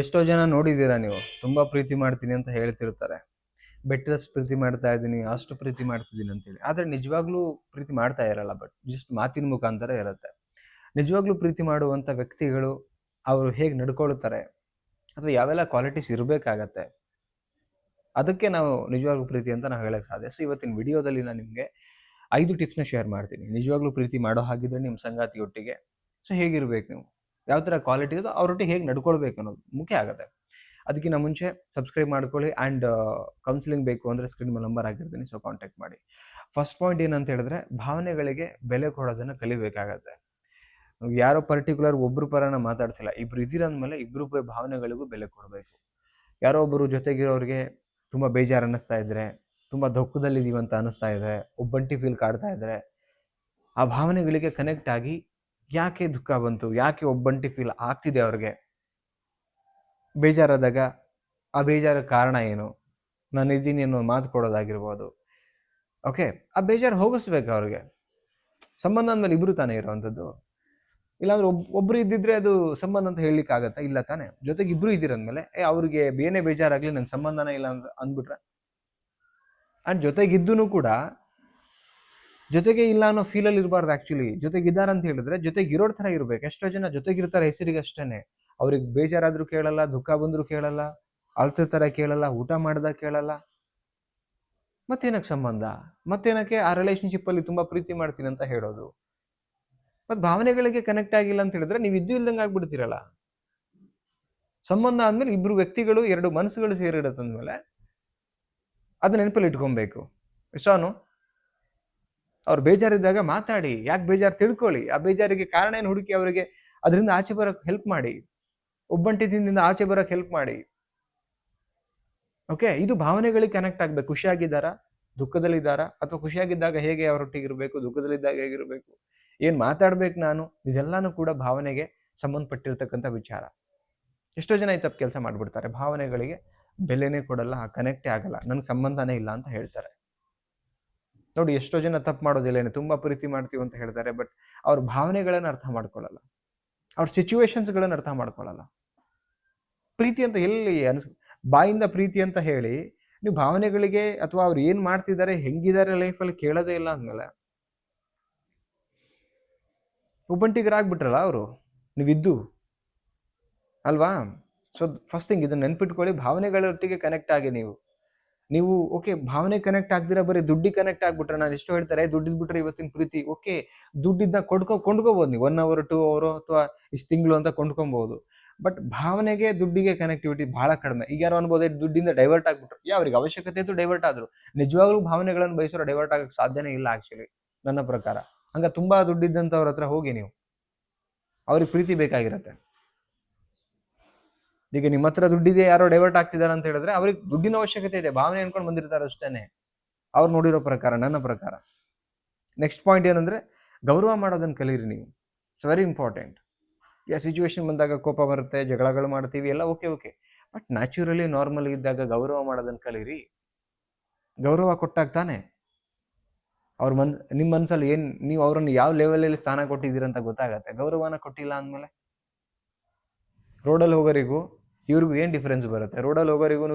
ಎಷ್ಟೋ ಜನ ನೋಡಿದ್ದೀರಾ ನೀವು, ತುಂಬಾ ಪ್ರೀತಿ ಮಾಡ್ತೀನಿ ಅಂತ ಹೇಳ್ತಿರ್ತಾರೆ. ಬೆಟ್ಟದಷ್ಟು ಪ್ರೀತಿ ಮಾಡ್ತಾ ಇದ್ದೀನಿ, ಅಷ್ಟು ಪ್ರೀತಿ ಮಾಡ್ತಿದ್ದೀನಿ ಅಂತೇಳಿ. ಆದ್ರೆ ನಿಜವಾಗ್ಲೂ ಪ್ರೀತಿ ಮಾಡ್ತಾ ಇರಲ್ಲ. ಬಟ್ ಜಸ್ಟ್ ಮಾತಿನ ಮುಖಾಂತರ ಇರುತ್ತೆ. ನಿಜವಾಗ್ಲೂ ಪ್ರೀತಿ ಮಾಡುವಂತ ವ್ಯಕ್ತಿಗಳು ಅವರು ಹೇಗೆ ನಡ್ಕೊಳ್ತಾರೆ ಅಥವಾ ಯಾವೆಲ್ಲ ಕ್ವಾಲಿಟೀಸ್ ಇರಬೇಕಾಗತ್ತೆ, ಅದಕ್ಕೆ ನಾವು ನಿಜವಾಗ್ಲೂ ಪ್ರೀತಿ ಅಂತ ನಾವು ಹೇಳಕ್ ಸಾಧ್ಯ. ಸೊ ಇವತ್ತಿನ ವಿಡಿಯೋದಲ್ಲಿ ನಾನು ನಿಮಗೆ 5 ಟಿಪ್ಸ್ನ ಶೇರ್ ಮಾಡ್ತೀನಿ. ನಿಜವಾಗ್ಲೂ ಪ್ರೀತಿ ಮಾಡೋ ಹಾಗಿದ್ರೆ ನಿಮ್ಮ ಸಂಗಾತಿಯೊಟ್ಟಿಗೆ ಸೊ ಹೇಗಿರ್ಬೇಕು ನೀವು, ಯಾವ ಥರ ಕ್ವಾಲಿಟಿ ಇದೆ ಅವರೊಟ್ಟಿಗೆ ಹೇಗೆ ನಡ್ಕೊಳ್ಬೇಕು ಅನ್ನೋದು ಮುಖ್ಯ ಆಗುತ್ತೆ. ಅದಕ್ಕಿಂತ ಮುಂಚೆ ಸಬ್ಸ್ಕ್ರೈಬ್ ಮಾಡ್ಕೊಳ್ಳಿ ಆ್ಯಂಡ್ ಕೌನ್ಸಿಲಿಂಗ್ ಬೇಕು ಅಂದರೆ ಸ್ಕ್ರೀನ್ ಮೇಲೆ ನಂಬರ್ ಆಗಿರ್ತೀನಿ, ಸೊ ಕಾಂಟ್ಯಾಕ್ಟ್ ಮಾಡಿ. ಫಸ್ಟ್ ಪಾಯಿಂಟ್ ಏನಂತ ಹೇಳಿದ್ರೆ, ಭಾವನೆಗಳಿಗೆ ಬೆಲೆ ಕೊಡೋದನ್ನು ಕಲಿಬೇಕಾಗತ್ತೆ. ಯಾರೋ ಪರ್ಟಿಕ್ಯುಲರ್ ಒಬ್ಬರು ಪರನ ಮಾತಾಡ್ತಿಲ್ಲ, ಇಬ್ರು ಇದ್ದೀರಂದ್ಮೇಲೆ ಇಬ್ರು ಭಾವನೆಗಳಿಗೂ ಬೆಲೆ ಕೊಡಬೇಕು. ಯಾರೋ ಒಬ್ಬರು ಜೊತೆಗಿರೋರಿಗೆ ತುಂಬ ಬೇಜಾರು ಅನ್ನಿಸ್ತಾ ಇದ್ರೆ, ತುಂಬ ದುಃಖದಲ್ಲಿದ್ದೀವಿ ಅಂತ ಅನ್ನಿಸ್ತಾ ಇದೆ, ಒಬ್ಬಂಟಿ ಫೀಲ್ ಕಾಡ್ತಾ ಇದ್ರೆ, ಆ ಭಾವನೆಗಳಿಗೆ ಕನೆಕ್ಟ್ ಆಗಿ ಯಾಕೆ ದುಃಖ ಬಂತು, ಯಾಕೆ ಒಬ್ಬಂಟಿ ಫೀಲ್ ಆಗ್ತಿದೆ ಅವ್ರಿಗೆ, ಬೇಜಾರಾದಾಗ ಆ ಬೇಜಾರ ಕಾರಣ ಏನು, ನಾನು ಇದ್ದೀನಿ ಅನ್ನೋ ಮಾತು ಕೊಡೋದಾಗಿರ್ಬೋದು. ಓಕೆ, ಆ ಬೇಜಾರು ಹೋಗಿಸ್ಬೇಕು ಅವ್ರಿಗೆ. ಸಂಬಂಧ ಅಂದಮೇಲೆ ಇಬ್ರು ತಾನೇ ಇರೋವಂಥದ್ದು. ಇಲ್ಲಾಂದ್ರೆ ಒಬ್ರು ಇದ್ದಿದ್ರೆ ಅದು ಸಂಬಂಧ ಅಂತ ಹೇಳಲಿಕ್ಕೆ ಆಗತ್ತಾ? ಇಲ್ಲ ತಾನೆ. ಜೊತೆಗೆ ಇಬ್ರು ಇದ್ದೀರಂದ್ಮೇಲೆ ಅವ್ರಿಗೆ ಏನೇ ಬೇಜಾರಾಗ್ಲಿ ನಂಗೆ ಸಂಬಂಧನೇ ಇಲ್ಲ ಅಂತ ಅಂದ್ಬಿಟ್ರೆ, ಅಂಡ್ ಜೊತೆಗಿದ್ದೂ ಕೂಡ ಜೊತೆಗೆ ಇಲ್ಲ ಅನ್ನೋ ಫೀಲಲ್ಲಿ ಇರಬಾರ್ದು. ಆ್ಯಕ್ಚುಲಿ ಜೊತೆಗಿದ್ದಾರೆ ಅಂತ ಹೇಳಿದ್ರೆ ಜೊತೆಗಿರೋರ್ ಥರ ಇರ್ಬೇಕು. ಎಷ್ಟೋ ಜನ ಜೊತೆಗಿರ್ತಾರೆ ಹೆಸರಿಗೆ ಅಷ್ಟೇನೆ. ಅವ್ರಿಗೆ ಬೇಜಾರಾದ್ರೂ ಕೇಳಲ್ಲ, ದುಃಖ ಬಂದರೂ ಕೇಳಲ್ಲ, ಅಳ್ತಿರ್ತಾರೆ ಕೇಳಲ್ಲ, ಊಟ ಮಾಡಿದಾಗ ಕೇಳಲ್ಲ. ಮತ್ತೇನಕ್ಕೆ ಸಂಬಂಧ? ಮತ್ತೇನಕ್ಕೆ ಆ ರಿಲೇಶನ್ಶಿಪ್ಪಲ್ಲಿ ತುಂಬ ಪ್ರೀತಿ ಮಾಡ್ತೀನಿ ಅಂತ ಹೇಳೋದು? ಮತ್ತು ಭಾವನೆಗಳಿಗೆ ಕನೆಕ್ಟ್ ಆಗಿಲ್ಲ ಅಂತ ಹೇಳಿದ್ರೆ ನೀವು ಇದ್ದು ಇಲ್ದಂಗೆ ಆಗ್ಬಿಡ್ತೀರಲ್ಲ. ಸಂಬಂಧ ಅಂದಮೇಲೆ ಇಬ್ರು ವ್ಯಕ್ತಿಗಳು, ಎರಡು ಮನಸ್ಸುಗಳು ಸೇರಿಡತ್ತಂದ್ಮೇಲೆ ಅದು ನೆನಪಲ್ಲಿ ಇಟ್ಕೊಬೇಕು. ಇಷ್ಟನು ಅವ್ರು ಬೇಜಾರಿದ್ದಾಗ ಮಾತಾಡಿ, ಯಾಕೆ ಬೇಜಾರು ತಿಳ್ಕೊಳ್ಳಿ, ಆ ಬೇಜಾರಿಗೆ ಕಾರಣ ಏನು ಹುಡುಕಿ ಅವರಿಗೆ ಅದರಿಂದ ಆಚೆ ಬರೋಕ್ಕೆ ಹೆಲ್ಪ್ ಮಾಡಿ, ಒಬ್ಬಂಟಿದಿಂದ ಆಚೆ ಬರೋಕ್ಕೆ ಹೆಲ್ಪ್ ಮಾಡಿ. ಓಕೆ, ಇದು ಭಾವನೆಗಳಿಗೆ ಕನೆಕ್ಟ್ ಆಗಬೇಕು. ಖುಷಿಯಾಗಿದ್ದಾರಾ, ದುಃಖದಲ್ಲಿದ್ದಾರಾ, ಅಥವಾ ಖುಷಿಯಾಗಿದ್ದಾಗ ಹೇಗೆ ಅವರೊಟ್ಟಿಗೆ ಇರಬೇಕು, ದುಃಖದಲ್ಲಿದ್ದಾಗ ಹೇಗಿರಬೇಕು, ಏನು ಮಾತಾಡ್ಬೇಕು ನಾನು, ಇದೆಲ್ಲಾನು ಕೂಡ ಭಾವನೆಗೆ ಸಂಬಂಧಪಟ್ಟಿರ್ತಕ್ಕಂಥ ವಿಚಾರ. ಎಷ್ಟೋ ಜನ ಈ ತಪ್ಪು ಕೆಲಸ ಮಾಡಿಬಿಡ್ತಾರೆ. ಭಾವನೆಗಳಿಗೆ ಬೆಲೆನೇ ಕೊಡಲ್ಲ, ಕನೆಕ್ಟೇ ಆಗಲ್ಲ, ನನಗೆ ಸಂಬಂಧನೇ ಇಲ್ಲ ಅಂತ ಹೇಳ್ತಾರೆ. ನೋಡಿ, ಎಷ್ಟೋ ಜನ ತಪ್ಪು ಮಾಡೋದಿಲ್ಲೇನೆ, ತುಂಬ ಪ್ರೀತಿ ಮಾಡ್ತೀವಿ ಅಂತ ಹೇಳ್ತಾರೆ, ಬಟ್ ಅವ್ರ ಭಾವನೆಗಳನ್ನು ಅರ್ಥ ಮಾಡ್ಕೊಳ್ಳಲ್ಲ, ಅವ್ರ ಸಿಚುವೇಶನ್ಸ್ಗಳನ್ನು ಅರ್ಥ ಮಾಡ್ಕೊಳ್ಳಲ್ಲ. ಪ್ರೀತಿ ಅಂತ ಎಲ್ಲಿ ಬಾಯಿಂದ ಪ್ರೀತಿ ಅಂತ ಹೇಳಿ ನೀವು ಭಾವನೆಗಳಿಗೆ ಅಥವಾ ಅವ್ರು ಏನು ಮಾಡ್ತಿದ್ದಾರೆ, ಹೆಂಗಿದ್ದಾರೆ ಲೈಫಲ್ಲಿ ಕೇಳೋದೇ ಇಲ್ಲ ಅಂದಮೇಲೆ ಒಬ್ಬಂಟಿಗರಾಗ್ಬಿಟ್ರಲ್ಲ ಅವರು, ನೀವಿದ್ದು ಅಲ್ವಾ? ಸೊ ಫಸ್ಟ್ ಥಿಂಗ್ ಇದನ್ನು ನೆನ್ಪಿಟ್ಕೊಳ್ಳಿ, ಭಾವನೆಗಳೊಟ್ಟಿಗೆ ಕನೆಕ್ಟ್ ಆಗಿ ನೀವು ಓಕೆ, ಭಾವನೆ ಕನೆಕ್ಟ್ ಆಗ್ದಿರ ಬರೀ ದುಡ್ಡಿಗೆ ಕನೆಕ್ಟ್ ಆಗ್ಬಿಟ್ರೆ, ನಾನು ಎಷ್ಟೋ ಹೇಳ್ತಾರೆ ದುಡ್ಡಿದ್ಬಿಟ್ರೆ ಇವತ್ತಿನ ಪ್ರೀತಿ. ಓಕೆ, ದುಡ್ಡಿದ್ದ ಕೊಂಡ್ಕೋಬೋದು ನೀವು, 1 hour 2 hour ಅಥವಾ ಇಷ್ಟು ತಿಂಗಳು ಅಂತ ಕೊಂಡ್ಕೊಬೋದು. ಬಟ್ ಭಾವನೆಗೆ ದುಡ್ಡಿಗೆ ಕನೆಕ್ಟಿವಿಟಿ ಬಹಳ ಕಡಿಮೆ. ಈಗ ಯಾರೋ ಅನ್ಬೋದು ದುಡ್ಡಿಂದ ಡೈವರ್ಟ್ ಆಗ್ಬಿಟ್ರು. ಅವ್ರಿಗೆ ಅವಶ್ಯಕತೆ ಇತ್ತು, ಡೈವರ್ಟ್ ಆದ್ರು. ನಿಜವಾಗ್ಲೂ ಭಾವನೆಗಳನ್ನು ಬಯಸೋರು ಡೈವರ್ಟ್ ಆಗಕ್ಕೆ ಸಾಧ್ಯನೇ ಇಲ್ಲ ಆಕ್ಚುಲಿ, ನನ್ನ ಪ್ರಕಾರ. ಹಂಗ ತುಂಬಾ ದುಡ್ಡಿದ್ದಂಥವ್ರ ಹತ್ರ ಹೋಗಿ ನೀವು, ಅವ್ರಿಗೆ ಪ್ರೀತಿ ಬೇಕಾಗಿರತ್ತೆ. ಈಗ ನಿಮ್ಮ ಹತ್ರ ದುಡ್ಡಿದೆ, ಯಾರೋ ಡೈವರ್ಟ್ ಆಗ್ತಿದ್ದಾರೆ ಅಂತ ಹೇಳಿದ್ರೆ ಅವ್ರಿಗೆ ದುಡ್ಡಿನ ಅವಶ್ಯಕತೆ ಇದೆ, ಭಾವನೆ ಅನ್ಕೊಂಡು ಬಂದಿರ್ತಾರೆ ಅಷ್ಟೇನೆ, ಅವ್ರು ನೋಡಿರೋ ಪ್ರಕಾರ, ನನ್ನ ಪ್ರಕಾರ. ನೆಕ್ಸ್ಟ್ ಪಾಯಿಂಟ್ ಏನಂದ್ರೆ, ಗೌರವ ಮಾಡೋದನ್ನ ಕಲೀರಿ ನೀವು. It's very important. ಸಿಚುವೇಶನ್ ಬಂದಾಗ ಕೋಪ ಬರುತ್ತೆ, ಜಗಳಗಳು ಮಾಡ್ತೀವಿ ಎಲ್ಲ, ಓಕೆ, ಬಟ್ ನ್ಯಾಚುರಲಿ ನಾರ್ಮಲ್ ಇದ್ದಾಗ ಗೌರವ ಮಾಡೋದನ್ನ ಕಲೀರಿ. ಗೌರವ ಕೊಟ್ಟಾಗ ತಾನೆ ಅವ್ರ ನಿಮ್ಮ ಮನಸ್ಸಲ್ಲಿ ಏನು, ನೀವು ಅವ್ರನ್ನ ಯಾವ ಲೆವೆಲಲ್ಲಿ ಸ್ಥಾನ ಕೊಟ್ಟಿದ್ದೀರಂತ ಗೊತ್ತಾಗತ್ತೆ. ಗೌರವನ ಕೊಟ್ಟಿಲ್ಲ ಅಂದಮೇಲೆ ರೋಡಲ್ಲಿ ಹೋಗೋರಿಗೂ ಇವ್ರಿಗೂ ಏನು ಡಿಫ್ರೆನ್ಸ್ ಬರುತ್ತೆ? ರೋಡಲ್ಲಿ ಹೋಗೋರಿಗೂ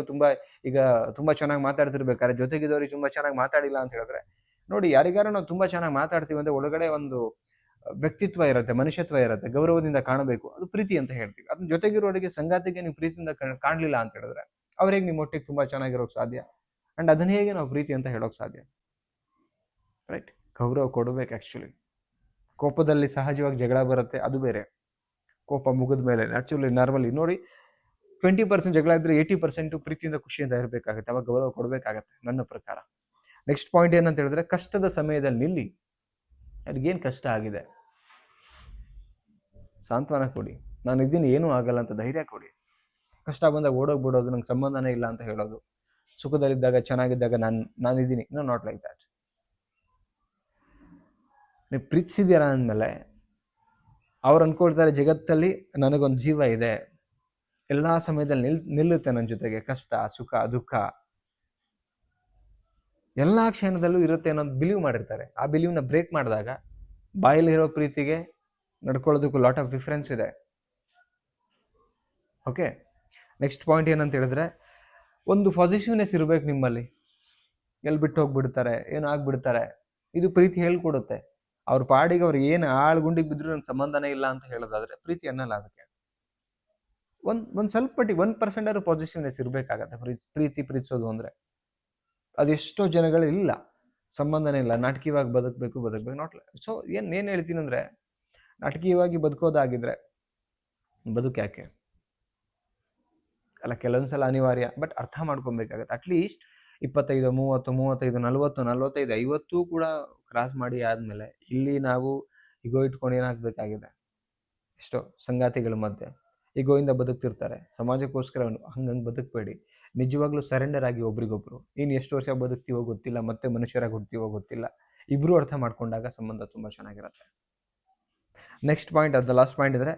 ತುಂಬ ಚೆನ್ನಾಗಿ ಮಾತಾಡ್ತಿರ್ಬೇಕಾದ್ರೆ ಜೊತೆಗಿದ್ದವ್ರಿಗೆ ತುಂಬ ಚೆನ್ನಾಗಿ ಮಾತಾಡಿಲ್ಲ ಅಂತ ಹೇಳಿದ್ರೆ, ನೋಡಿ, ಯಾರಿಗಾರು ನಾವು ತುಂಬ ಚೆನ್ನಾಗಿ ಮಾತಾಡ್ತೀವಿ ಅಂದರೆ ಒಳಗಡೆ ಒಂದು ವ್ಯಕ್ತಿತ್ವ ಇರುತ್ತೆ, ಮನುಷ್ಯತ್ವ ಇರುತ್ತೆ, ಗೌರವದಿಂದ ಕಾಣಬೇಕು, ಅದು ಪ್ರೀತಿ ಅಂತ ಹೇಳ್ತೀವಿ. ಅದನ್ನ ಜೊತೆಗಿರೋರಿಗೆ, ಸಂಗಾತಿಗೆ ನೀವು ಪ್ರೀತಿಯಿಂದ ಕಾಣಲಿಲ್ಲ ಅಂತ ಹೇಳಿದ್ರೆ ಅವ್ರು ಹೇಗೆ ನಿಮ್ಮ ಒಟ್ಟಿಗೆ ತುಂಬ ಚೆನ್ನಾಗಿರೋಕ್ಕೆ ಸಾಧ್ಯ? ಆ್ಯಂಡ್ ಅದನ್ನ ಹೇಗೆ ನಾವು ಪ್ರೀತಿ ಅಂತ ಹೇಳೋಕೆ ಸಾಧ್ಯ? ರೈಟ್, ಗೌರವ ಕೊಡಬೇಕು. ಆ್ಯಕ್ಚುಲಿ ಕೋಪದಲ್ಲಿ ಸಹಜವಾಗಿ ಜಗಳ ಬರುತ್ತೆ, ಅದು ಬೇರೆ. ಕೋಪ ಮುಗಿದ ಮೇಲೆ ನ್ಯಾಚುರಲಿ ನಾರ್ಮಲಿ ನೋಡಿ, 20% ಜಗಳ ಇದ್ರೆ 80% ಪ್ರೀತಿಯಿಂದ ಖುಷಿಯಿಂದ ಇರಬೇಕಾಗತ್ತೆ, ಅವಾಗ ಗೌರವ ಕೊಡಬೇಕಾಗತ್ತೆ, ನನ್ನ ಪ್ರಕಾರ. ನೆಕ್ಸ್ಟ್ ಪಾಯಿಂಟ್ ಏನಂತ ಹೇಳಿದ್ರೆ, ಕಷ್ಟದ ಸಮಯದಲ್ಲಿ ನಿಲ್ಲಿ. ಅವ್ರಿಗೇನು ಕಷ್ಟ ಆಗಿದೆ, ಸಾಂತ್ವನ ಕೊಡಿ, ನಾನು ಇದ್ದೀನಿ, ಏನೂ ಆಗಲ್ಲ ಅಂತ ಧೈರ್ಯ ಕೊಡಿ. ಕಷ್ಟ ಬಂದಾಗ ಓಡೋಗ್ಬಿಡೋದು, ನಂಗೆ ಸಂಬಂಧನೇ ಇಲ್ಲ ಅಂತ ಹೇಳೋದು, ಸುಖದಲ್ಲಿದ್ದಾಗ ಚೆನ್ನಾಗಿದ್ದಾಗ ನಾನಿದ್ದೀನಿ, ನಾಟ್ ಲೈಕ್ ದ್ಯಾಟ್. ನೀವು ಪ್ರೀತಿಸಿದ್ದೀರಾ ಅಂದಮೇಲೆ ಅವ್ರು ಅನ್ಕೊಳ್ತಾರೆ, ಜಗತ್ತಲ್ಲಿ ನನಗೊಂದು ಜೀವ ಇದೆ, ಎಲ್ಲ ಸಮಯದಲ್ಲಿ ನಿಲ್ಲುತ್ತೆ ನನ್ನ ಜೊತೆಗೆ, ಕಷ್ಟ ಸುಖ ದುಃಖ ಎಲ್ಲ ಕ್ಷಣದಲ್ಲೂ ಇರುತ್ತೆ ಅನ್ನೋದು ಬಿಲೀವ್ ಮಾಡಿರ್ತಾರೆ. ಆ ಬಿಲೀವ್ನ ಬ್ರೇಕ್ ಮಾಡಿದಾಗ ಬಾಯಲ್ಲಿರೋ ಪ್ರೀತಿಗೆ ನಡ್ಕೊಳ್ಳೋದಕ್ಕೂ ಲಾಟ್ ಆಫ್ ಡಿಫ್ರೆನ್ಸ್ ಇದೆ. ಓಕೆ, ನೆಕ್ಸ್ಟ್ ಪಾಯಿಂಟ್ ಏನಂತ ಹೇಳಿದ್ರೆ, ಒಂದು ಪಾಸಿಟಿವ್ನೆಸ್ ಇರಬೇಕು ನಿಮ್ಮಲ್ಲಿ. ಎಲ್ಲಿ ಬಿಟ್ಟು ಹೋಗ್ಬಿಡ್ತಾರೆ, ಏನು ಆಗ್ಬಿಡ್ತಾರೆ, ಇದು ಪ್ರೀತಿ ಹೇಳ್ಕೊಡುತ್ತೆ. ಅವ್ರ ಪಾಡಿಗೆ ಅವ್ರು ಏನು ಆಳ್ಗುಂಡಿಗೆ ಬಿದ್ರು ನನ್ನ ಸಂಬಂಧನೇ ಇಲ್ಲ ಅಂತ ಹೇಳೋದಾದ್ರೆ ಪ್ರೀತಿ ಅನ್ನಲ್ಲ ಅದಕ್ಕೆ. ಒಂದು ಸ್ವಲ್ಪ ಮಟ್ಟಿಗೆ 1% ಪಾಸಿಟಿವ್ನೆಸ್ ಇರಬೇಕಾಗತ್ತೆ ಪ್ರೀತಿಸೋದು ಅಂದರೆ. ಅದೆಷ್ಟೋ ಜನಗಳು ಇಲ್ಲ, ಸಂಬಂಧನೇ ಇಲ್ಲ, ನಾಟಕೀಯವಾಗಿ ಬದುಕಬೇಕು ನಾಟ್. ಸೊ ಏನು ಹೇಳ್ತೀನಿ ಅಂದರೆ, ನಾಟಕೀಯವಾಗಿ ಬದುಕೋದಾಗಿದ್ರೆ ಬದುಕು ಯಾಕೆ ಅಲ್ಲ, ಕೆಲವೊಂದ್ಸಲ ಅನಿವಾರ್ಯ, ಬಟ್ ಅರ್ಥ ಮಾಡ್ಕೊಬೇಕಾಗತ್ತೆ. ಅಟ್ಲೀಸ್ಟ್ 25, 30, 35, 40, 45, 50 ಕೂಡ ಕ್ರಾಸ್ ಮಾಡಿ ಆದಮೇಲೆ ಇಲ್ಲಿ ನಾವು ಇಗೋ ಇಟ್ಕೊಂಡು ಏನಾಗಬೇಕಾಗಿದೆ, ಎಷ್ಟೋ ಸಂಗಾತಿಗಳ ಮಧ್ಯೆ ಇಗೋಯಿಂದ ಬದುಕ್ತಿರ್ತಾರೆ. ಸಮಾಜಕ್ಕೋಸ್ಕರ ಹಂಗಂಗೆ ಬದುಕಬೇಡಿ. ನಿಜವಾಗ್ಲೂ ಸರೆಂಡರ್ ಆಗಿ ಒಬ್ರಿಗೊಬ್ರು. ಇನ್ನು ಎಷ್ಟು ವರ್ಷ ಬದುಕ್ತೀವೋ ಗೊತ್ತಿಲ್ಲ, ಮತ್ತೆ ಮನುಷ್ಯರಾಗಿ ಹುಡ್ತೀವೋ ಗೊತ್ತಿಲ್ಲ. ಇಬ್ಬರು ಅರ್ಥ ಮಾಡ್ಕೊಂಡಾಗ ಸಂಬಂಧ ತುಂಬ ಚೆನ್ನಾಗಿರುತ್ತೆ. ನೆಕ್ಸ್ಟ್ ಪಾಯಿಂಟ್, ಅದು ಲಾಸ್ಟ್ ಪಾಯಿಂಟ್ ಇದ್ರೆ,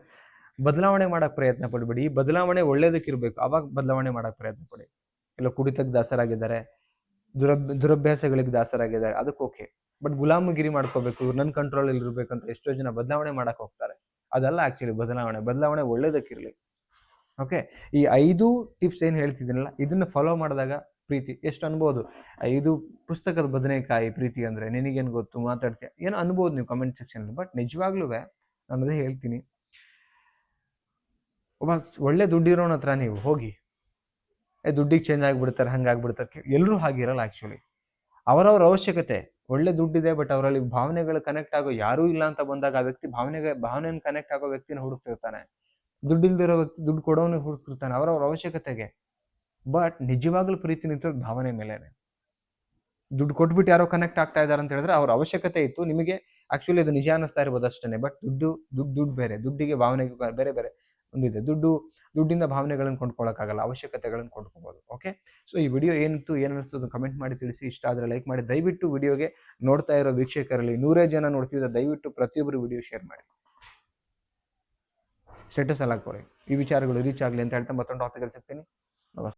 ಬದಲಾವಣೆ ಮಾಡೋಕ್ಕೆ ಪ್ರಯತ್ನ ಪಡಬೇಡಿ. ಈ ಬದಲಾವಣೆ ಒಳ್ಳೇದಕ್ಕಿರಬೇಕು, ಆವಾಗ ಬದಲಾವಣೆ ಮಾಡೋಕ್ಕೆ ಪ್ರಯತ್ನ ಪಡಿ. ಇಲ್ಲ ಕುಡಿತಕ್ಕೆ ದಾಸರಾಗಿದ್ದಾರೆ, ದುರಭ್ಯಾಸಗಳಿಗೆ ದಾಸರಾಗಿದ್ದಾರೆ, ಅದಕ್ಕೆ ಓಕೆ. ಬಟ್ ಗುಲಾಮಗಿರಿ ಮಾಡ್ಕೋಬೇಕು, ಇವ್ರು ನನ್ನ ಕಂಟ್ರೋಲಲ್ಲಿ ಇರಬೇಕಂತ ಎಷ್ಟೋ ಜನ ಬದಲಾವಣೆ ಮಾಡೋಕ್ಕೆ ಹೋಗ್ತಾರೆ. ಅದಲ್ಲ ಆ್ಯಕ್ಚುಲಿ ಬದಲಾವಣೆ ಒಳ್ಳೇದಕ್ಕಿರಲಿ. ಓಕೆ, ಈ 5 ಟಿಪ್ಸ್ ಏನು ಹೇಳ್ತಿದ್ದೀನಲ್ಲ, ಇದನ್ನು ಫಾಲೋ ಮಾಡಿದಾಗ ಪ್ರೀತಿ ಎಷ್ಟು ಅನ್ಬೋದು. 5 ಪುಸ್ತಕದ ಬದನೆಕಾಯಿ ಪ್ರೀತಿ ಅಂದರೆ ನಿನಗೇನು ಗೊತ್ತು, ಮಾತಾಡ್ತೀಯ, ಏನೋ ಅನ್ಬೋದು ನೀವು ಕಮೆಂಟ್ ಸೆಕ್ಷನಲ್ಲಿ. ಬಟ್ ನಿಜವಾಗ್ಲೂ ನಾನು ಅದೇ ಹೇಳ್ತೀನಿ, ಒಬ್ಬ ಒಳ್ಳೆ ದುಡ್ಡಿರೋನ ಹತ್ರ ನೀವು ಹೋಗಿ, ದುಡ್ಡಿಗೆ ಚೇಂಜ್ ಆಗಿಬಿಡ್ತಾರೆ, ಹಂಗಾಗ್ಬಿಡ್ತಾರೆ. ಎಲ್ಲರೂ ಹಾಗಿರಲ್ಲ ಆ್ಯಕ್ಚುಲಿ. ಅವರವ್ರ ಅವಶ್ಯಕತೆ, ಒಳ್ಳೆ ದುಡ್ಡಿದೆ ಬಟ್ ಅವರಲ್ಲಿ ಭಾವನೆಗಳು ಕನೆಕ್ಟ್ ಆಗೋ ಯಾರೂ ಇಲ್ಲ ಅಂತ ಬಂದಾಗ ಆ ವ್ಯಕ್ತಿ ಭಾವನೆಯನ್ನು ಕನೆಕ್ಟ್ ಆಗೋ ವ್ಯಕ್ತಿನ ಹುಡುಕ್ತಿರ್ತಾನೆ. ದುಡ್ಡಿಲ್ದಿರೋ ವ್ಯಕ್ತಿ ದುಡ್ಡು ಕೊಡೋನಿಗೆ ಹುಡುಕ್ತಿರ್ತಾನೆ ಅವರವ್ರ ಅವಶ್ಯಕತೆಗೆ. ಬಟ್ ನಿಜವಾಗ್ಲೂ ಪ್ರೀತಿ ನಿಂತದ್ದು ಭಾವನೆ ಮೇಲೇನೆ. ದುಡ್ಡು ಕೊಟ್ಬಿಟ್ಟು ಯಾರೋ ಕನೆಕ್ಟ್ ಆಗ್ತಾ ಇದ್ದಾರೆ ಅಂತ ಹೇಳಿದ್ರೆ ಅವ್ರ ಅವಶ್ಯಕತೆ ಇತ್ತು, ನಿಮಗೆ ಆ್ಯಕ್ಚುಲಿ ಅದು ನಿಜ ಅನ್ನಿಸ್ತಾ ಇರ್ಬೋದು ಅಷ್ಟೇ. ಬಟ್ ದುಡ್ಡು ಬೇರೆ, ದುಡ್ಡಿಗೆ ಭಾವನೆಗೆ ಬೇರೆ ಬೇರೆ ಒಂದಿದೆ. ದುಡ್ಡಿಂದ ಭಾವನೆಗಳನ್ನು ಕೊಂಡ್ಕೊಳ್ಳೋಕ್ಕಾಗಲ್ಲ, ಅವಶ್ಯಕತೆಗಳನ್ನು ಕೊಂಡ್ಕೊಬೋದು. ಓಕೆ, ಸೊ ಈ ವಿಡಿಯೋ ಏನಿತ್ತು, ಏನು ಅನ್ನಿಸ್ತು ಕಮೆಂಟ್ ಮಾಡಿ ತಿಳಿಸಿ. ಇಷ್ಟ ಆದರೆ ಲೈಕ್ ಮಾಡಿ. ದಯವಿಟ್ಟು ವಿಡಿಯೋಗೆ ನೋಡ್ತಾ ಇರೋ ವೀಕ್ಷಕರಲ್ಲಿ 100 ಜನ ನೋಡ್ತಿದ್ರೆ ದಯವಿಟ್ಟು ಪ್ರತಿಯೊಬ್ಬರು ವಿಡಿಯೋ ಶೇರ್ ಮಾಡಿ, ಸ್ಟೇಟಸ್ ಅಲ್ಲಿ ಹಾಕೋರಿ. ಈ ವಿಚಾರಗಳು ರೀಚ್ ಆಗಲಿ ಅಂತ ಹೇಳ್ತಾ ಮತ್ತೊಂದು ಟಾಪಿಕಲ್ಲಿ ಸಿಗ್ತೀನಿ. ನಮಸ್ತೆ.